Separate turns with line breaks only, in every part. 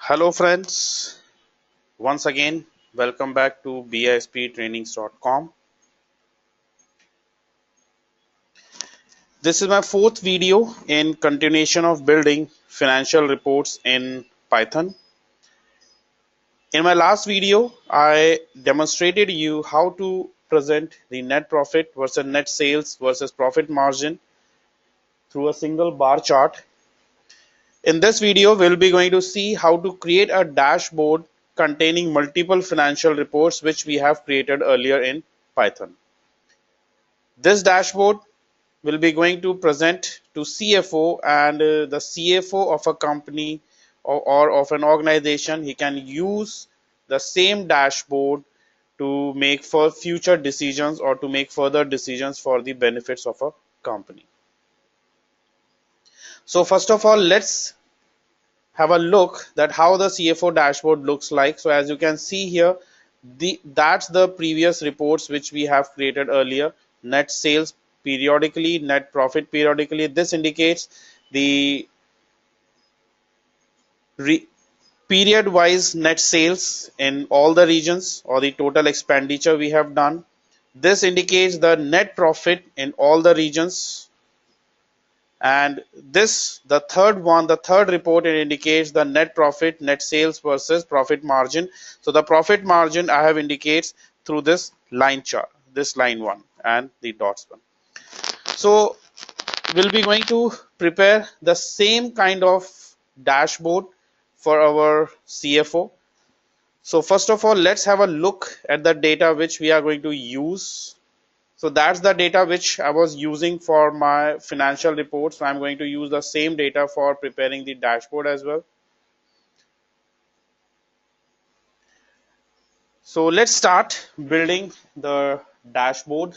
Hello friends, once again welcome back to bisptrainings.com. This is my fourth video in continuation of building financial reports in Python. In my last video, I demonstrated you how to present the net profit versus net sales versus profit margin through a single bar chart. In this video, we'll be going to see how to create a dashboard containing multiple financial reports which we have created earlier in Python. This dashboard will be going to present to CFO, and the CFO of a company or of an organization, he can use the same dashboard to make for future decisions or to make further decisions for the benefits of a company. So first of all, let's have a look that how the CFO dashboard looks like. So as you can see here, that's the previous reports which we have created earlier. Net sales periodically, net profit periodically. This indicates the period wise net sales in all the regions or the total expenditure we have done. This indicates the net profit in all the regions. And this, the third report, it indicates the net profit, net sales versus profit margin. So the profit margin I have indicates through this line chart, this line one and the dots one. So we'll be going to prepare the same kind of dashboard for our CFO. So first of all, let's have a look at the data which we are going to use. So that's the data which I was using for my financial report. So I'm going to use the same data for preparing the dashboard as well. So let's start building the dashboard.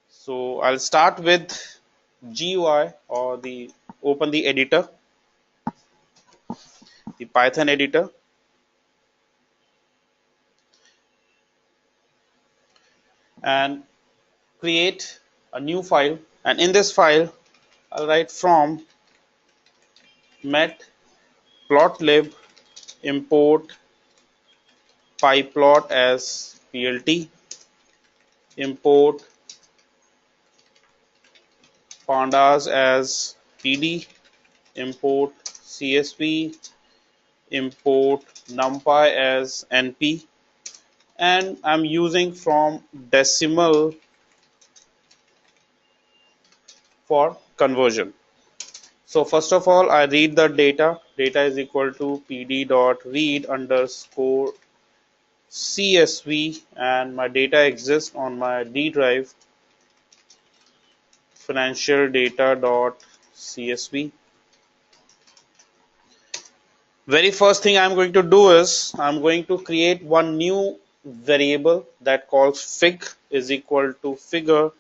So I'll start with GUI or open the editor, the Python editor. And create a new file, and in this file I'll write from matplotlib import pyplot as plt, import pandas as pd, import csv, import numpy as np, and I'm using from decimal for conversion. So first of all, I read the data. Data is equal to pd.read underscore csv, and my data exists on my D drive, financial data.csv. Very first thing I'm going to do is I'm going to create one new variable that calls fig is equal to figure,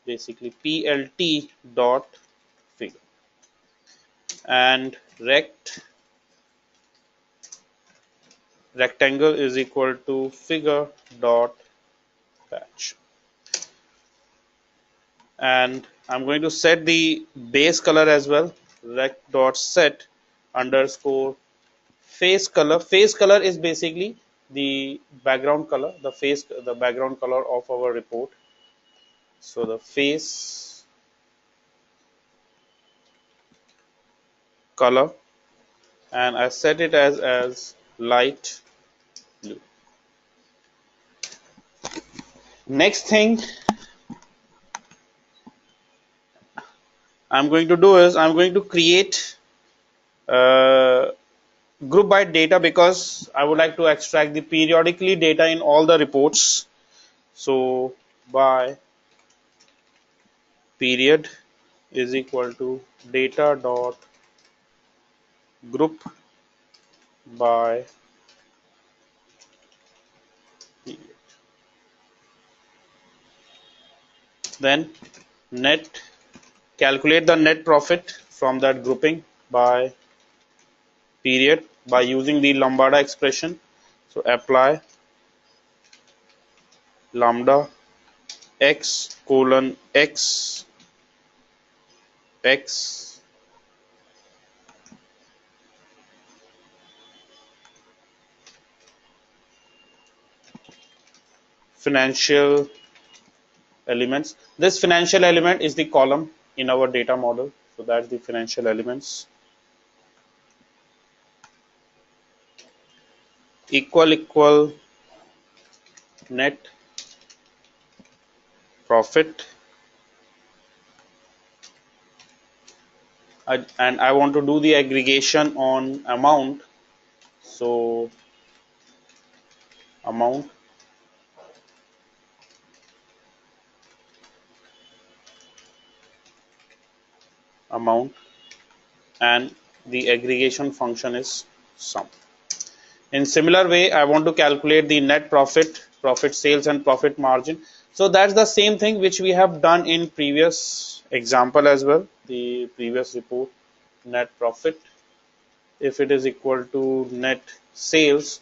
basically plt dot figure, and rectangle is equal to figure dot patch, and I'm going to set the base color as well, rect dot set underscore face color. Face color is basically the background color, the background color of our report. So the face color, and I set it as light blue. Next thing I'm going to do is I'm going to create group by data, because I would like to extract the periodically data in all the reports. So by period is equal to data dot group by period. Then calculate the net profit from that grouping by period by using the lambda expression. So apply lambda x colon x financial elements. This financial element is the column in our data model. So that's the financial elements. Equal net profit. And I want to do the aggregation on amount. So amount and the aggregation function is sum. In similar way, I want to calculate the net profit, profit sales and profit margin. So that's the same thing which we have done in previous example as well, the previous report. Net profit, if it is equal to net sales,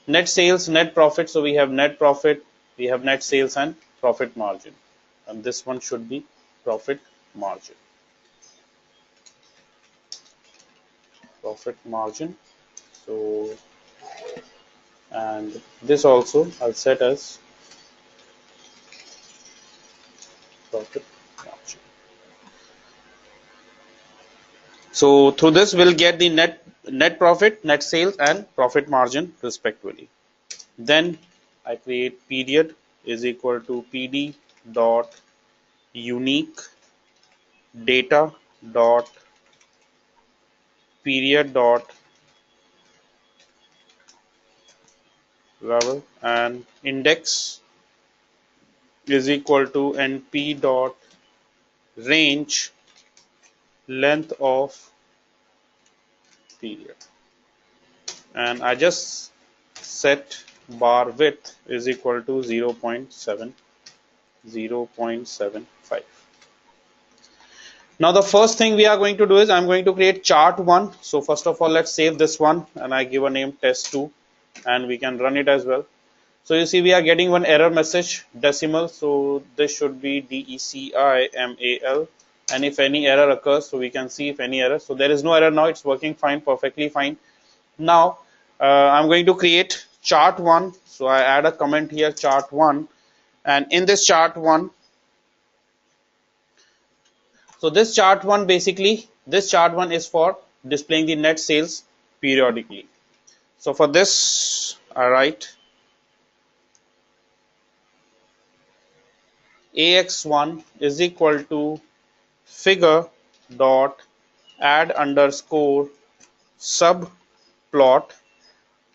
net profit. So we have net profit, we have net sales and profit margin, and this one should be profit margin. Profit margin. So, and this also I'll set as profit margin. So through this we'll get the net profit, net sales and profit margin respectively. Then I create period is equal to pd dot unique data dot period dot level, and index is equal to np dot range length of period, and I just set bar width is equal to 0.75. Now the first thing we are going to do is I'm going to create chart 1. So first of all, let's save this one and I give a name test2 and we can run it as well. So you see we are getting one error message, decimal. So this should be DECIMAL, and if any error occurs, so we can see if any error. So there is no error now, it's working fine, perfectly fine. Now I'm going to create chart 1. So I add a comment here, chart 1, and in this chart 1, so this chart 1 basically, this chart 1 is for displaying the net sales periodically. So for this I write AX1 is equal to figure dot add underscore subplot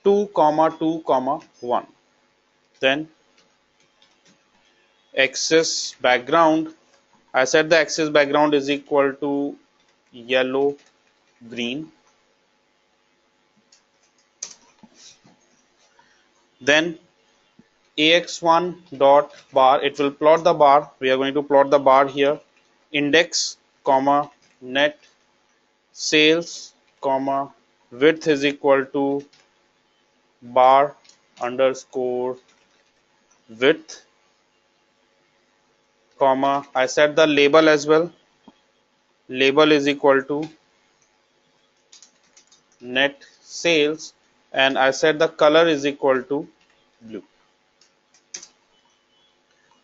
2 comma 2 comma 1. Then axis background, I said the axis background is equal to yellow green. Then AX1 dot bar, it will plot the bar. We are going to plot the bar here. Index comma net sales comma width is equal to bar underscore width comma, I set the label as well. Label is equal to net sales, and I set the color is equal to blue.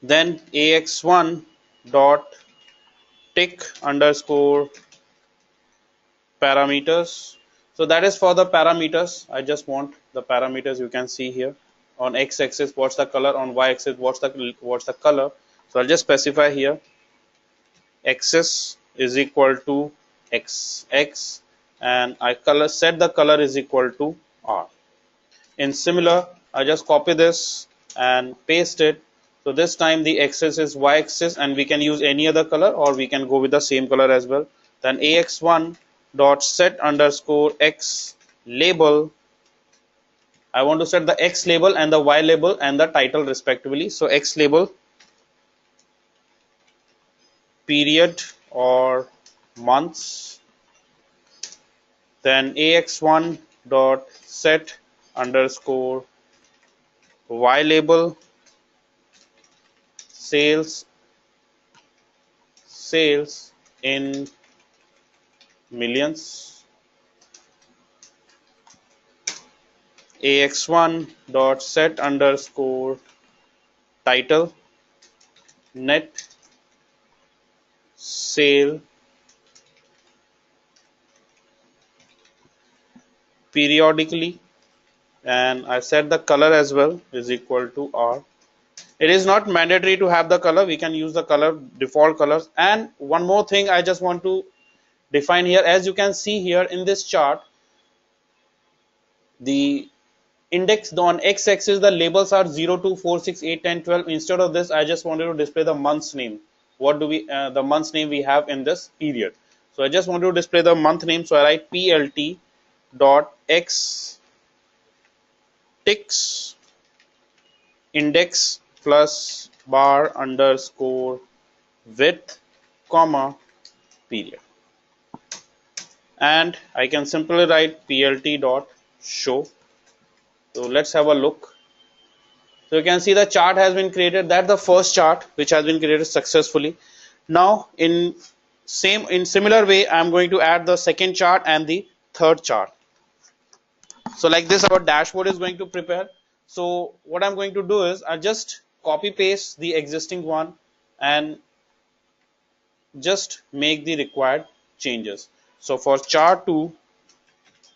Then AX1 dot tick underscore parameters. So that is for the parameters. I just want the parameters. You can see here on x-axis what's the color, on y-axis what's the color. So I'll just specify here axis is equal to xx, and I set the color is equal to r. In similar, I just copy this and paste it. So this time the axis is y-axis, and we can use any other color or we can go with the same color as well. Then AX1 dot set underscore x label. I want to set the x label and the y label and the title respectively. So x label period or months. Then AX1 dot set underscore y label sales in millions. AX1 dot set underscore title, net sale periodically, and I set the color as well is equal to R. It is not mandatory to have the color, we can use the color default colors. And one more thing I just want to define here, as you can see here in this chart, the index on x-axis the labels are 0, 2, 4, 6, 8, 10, 12. Instead of this I just wanted to display the month's name. What do we the month's name we have in this period. So I just want to display the month name, so I write plt dot x ticks index plus bar underscore width comma period, and I can simply write plt dot show. So let's have a look. So you can see the chart has been created. That's the first chart which has been created successfully. Now in similar way I am going to add the second chart and the third chart. So like this our dashboard is going to prepare. So what I'm going to do is I just copy paste the existing one and just make the required changes. So for chart 2,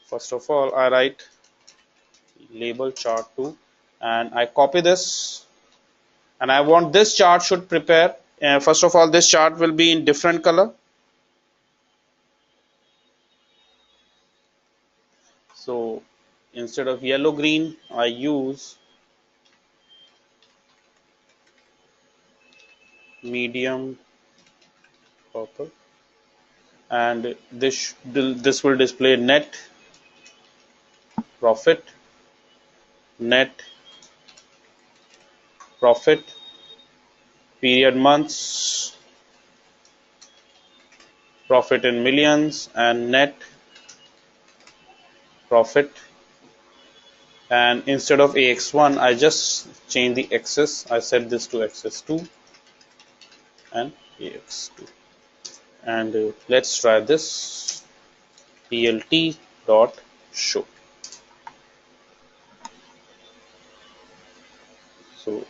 first of all I write label chart 2 and I copy this, and I want this chart should prepare. First of all this chart will be in different color. So instead of yellow green I use medium purple, and this will display net profit, net profit, period months, profit in millions, and net profit. And instead of AX1 I just change the axis. I set this to axis 2 and AX2, and let's try this plt dot show. So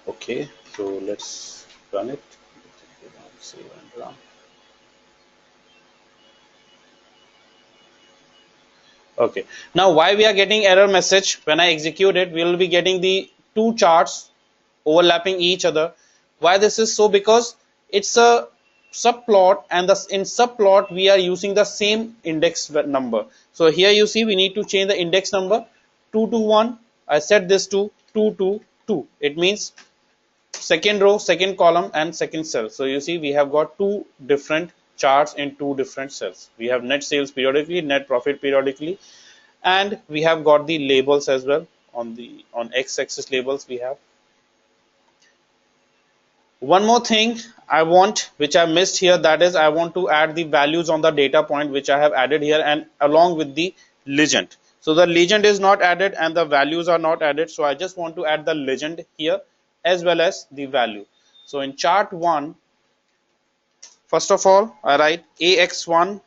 okay, so let's run it. Save and run. Okay, now why we are getting error message when I execute it? We will be getting the two charts overlapping each other. Why this is so? Because it's a subplot, and in subplot we are using the same index number. So here you see we need to change the index number 2 to 1. I set this to 2 to 2. It means second row, second column, and second cell. So you see we have got two different charts in two different cells. We have net sales periodically, net profit periodically, and we have got the labels as well. On x-axis labels we have. One more thing I want, which I missed here, that is I want to add the values on the data point, which I have added here, and along with the legend. So the legend is not added and the values are not added, so I just want to add the legend here as well as the value. So in chart 1, first of all I write ax1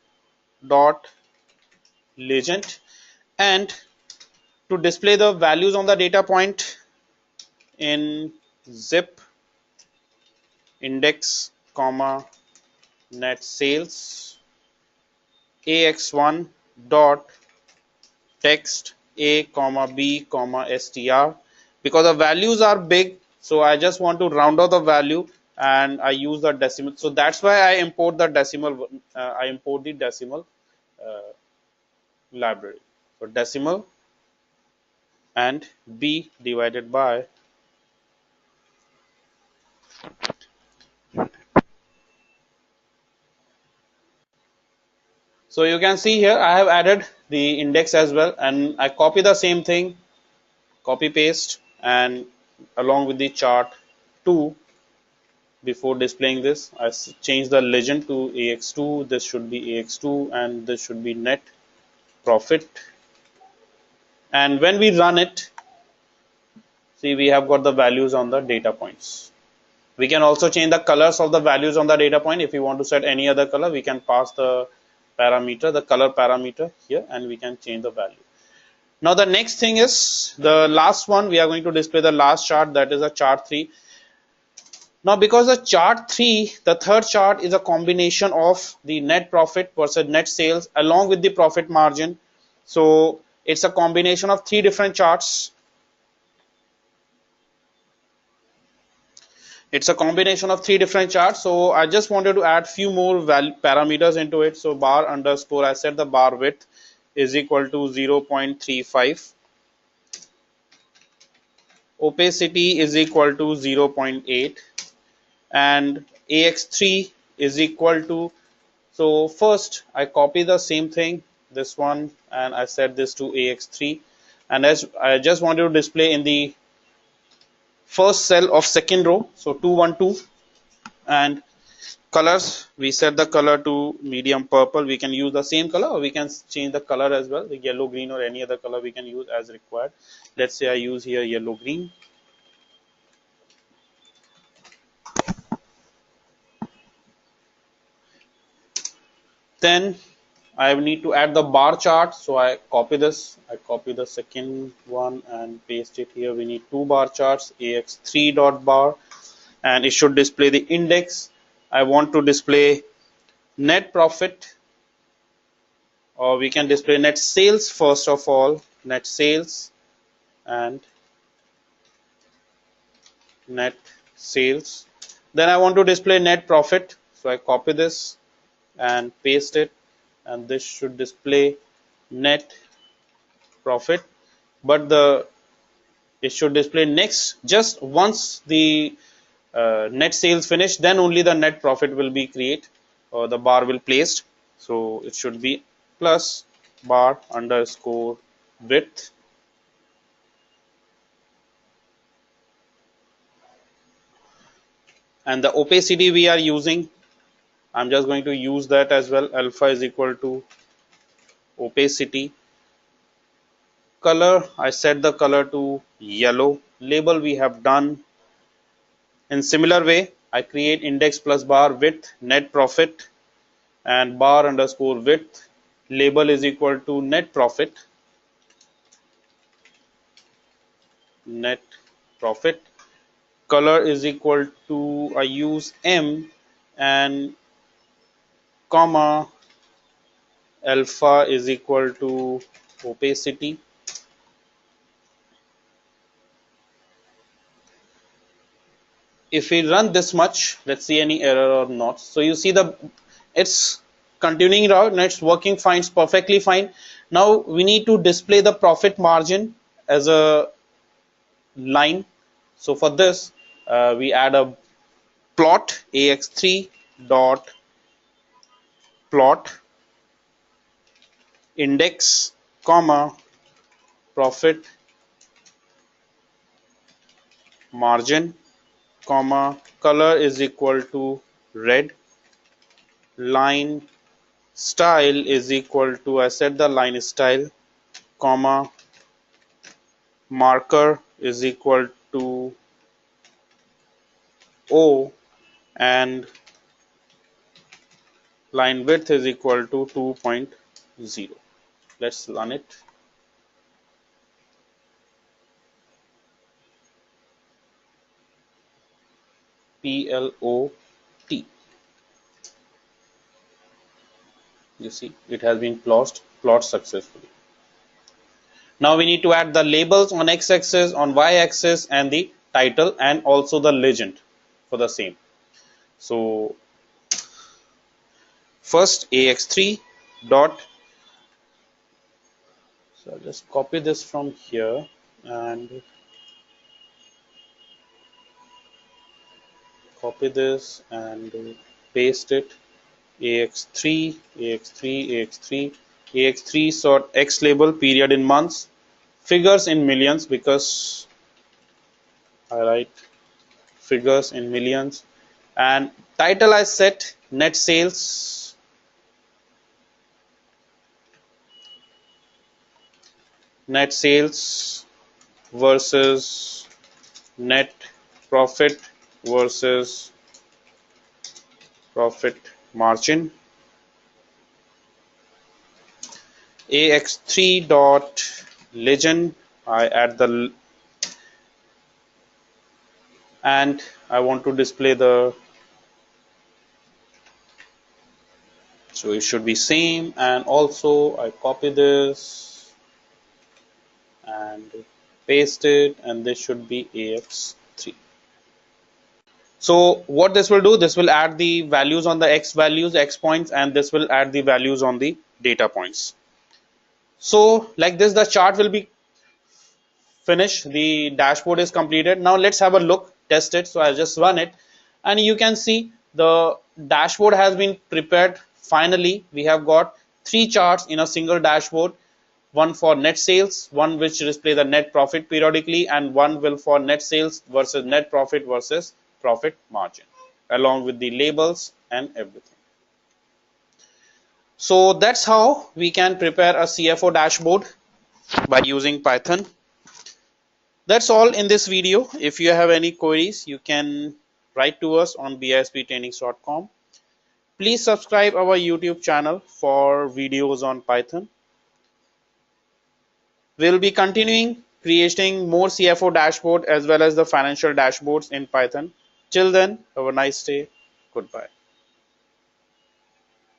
dot legend, and to display the values on the data point in zip index comma net sales ax1 dot text a comma b comma str. Because the values are big, so I just want to round off the value and I use the decimal. So that's why I import the decimal. I import the decimal library. So decimal and b divided by. So you can see here I have added the index as well, and I copy the same thing, copy paste, and along with the chart 2, before displaying this I change the legend to AX2. This should be AX2 and this should be net profit. And when we run it, see we have got the values on the data points. We can also change the colors of the values on the data point. If you want to set any other color, we can pass the parameter, the color parameter here, and we can change the value. Now the next thing is the last one. We are going to display the last chart, that is a chart 3. Now because the chart 3, the third chart is a combination of the net profit versus net sales along with the profit margin. So it's a combination of three different charts. It's a combination of three different charts. So I just wanted to add few more parameters into it. So bar underscore, I set the bar width is equal to 0.35. Opacity is equal to 0.8 and AX3 is equal to, so first I copy the same thing, this one, and I set this to AX3, and as I just wanted to display in the first cell of second row, so 212, and colors, we set the color to medium purple. We can use the same color or we can change the color as well, the yellow, green, or any other color we can use as required. Let's say I use here yellow, green. Then I need to add the bar chart, so I copy this, I copy the second one and paste it here. We need two bar charts, AX3 dot bar, and it should display the index. I want to display net profit, or we can display net sales first of all, net sales and net sales. Then I want to display net profit, so I copy this and paste it, and this should display net profit, but it should display next just once the net sales finish, then only the net profit will be create, or the bar will placed. So it should be plus bar underscore width, and the opacity we are using, I'm just going to use that as well. Alpha is equal to opacity. Color, I set the color to yellow. Label we have done. In similar way, I create index plus bar width net profit and bar underscore width. Label is equal to net profit. Net profit. Color is equal to, I use M, and comma alpha is equal to opacity. If we run this much, let's see any error or not. So you see it's continuing out and it's working fine, it's perfectly fine. Now we need to display the profit margin as a line. So for this, we add a plot, ax3 dot plot index comma profit margin comma color is equal to red, line style is equal to, I set the line style, comma marker is equal to O, and line width is equal to 2.0. Let's run it. PLOT. You see, it has been plot successfully. Now we need to add the labels on x-axis, on y-axis, and the title, and also the legend for the same. So first ax3 dot, so I'll just copy this from here and copy this and paste it. AX3, AX3, AX3, AX3 sort X label period in months, figures in millions because I write figures in millions, and title I set net sales, net sales versus net profit versus profit margin. ax3 dot legend. I add the, and I want to display the, so it should be same, and also I copy this and paste it, and this should be AX3. So what this will do, this will add the values on the X values, X points, and this will add the values on the data points. So like this, the chart will be finished. The dashboard is completed. Now let's have a look, test it. So I'll just run it, and you can see the dashboard has been prepared. Finally, we have got 3 charts in a single dashboard. One for net sales, one which display the net profit periodically, and one will for net sales versus net profit versus profit margin, along with the labels and everything. So that's how we can prepare a CFO dashboard by using Python. That's all in this video. If you have any queries, you can write to us on bisptrainings.com. Please subscribe our YouTube channel for videos on Python. We'll be continuing creating more CFO dashboard as well as the financial dashboards in Python. Till then, have a nice day. Goodbye.